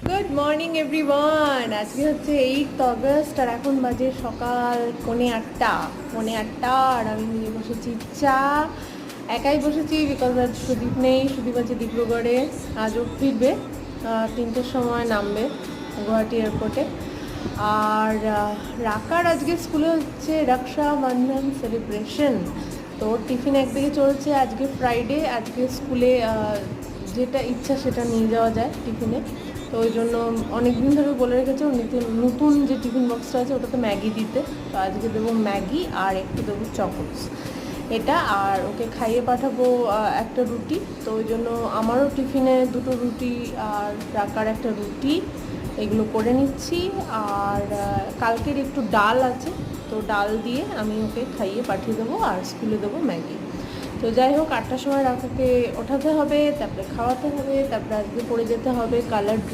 Good morning everyone. আজকে হচ্ছে 8 August আর এখন বাজে সকাল 8:30 আর আমি নিয়ে বসেছি চা। একাই বসেছি বিকজ আজ সুদীপ নেই, সুদীপ আছে ডিব্রুগড়ে। আজও ফিরবে 3টের সময় নামবে গুয়াহাটি এয়ারপোর্টে। আর রাকার আজকে স্কুলে হচ্ছে রক্ষাবন্ধন সেলিব্রেশন, তো ওর টিফিন একদিকে চলছে। আজকে ফ্রাইডে, আজকে স্কুলে যেটা ইচ্ছা সেটা নিয়ে যাওয়া যায় টিফিনে, তো ওই জন্য অনেক দিন ধরে বলে রেখেছে ওর নতুন যে টিফিন বক্সটা আছে ওটাতে ম্যাগি দিতে। তো আজকে দেবো ম্যাগি আর একটু দেবো চকোস এটা, আর ওকে খাইয়ে পাঠাবো একটা রুটি। তো ওই জন্য আমারও টিফিনে 2টো রুটি আর রাকার একটা রুটি এগুলো করে নিচ্ছি। আর কালকের একটু ডাল আছে, তো ডাল দিয়ে আমি ওকে খাইয়ে পাঠিয়ে দেবো আর স্কুলে দেবো ম্যাগি। তো যাই হোক, 8টার সময় রাকাকে ওঠাতে হবে, তারপরে খাওয়াতে হবে, তারপরে আজকে পরে যেতে হবে কালার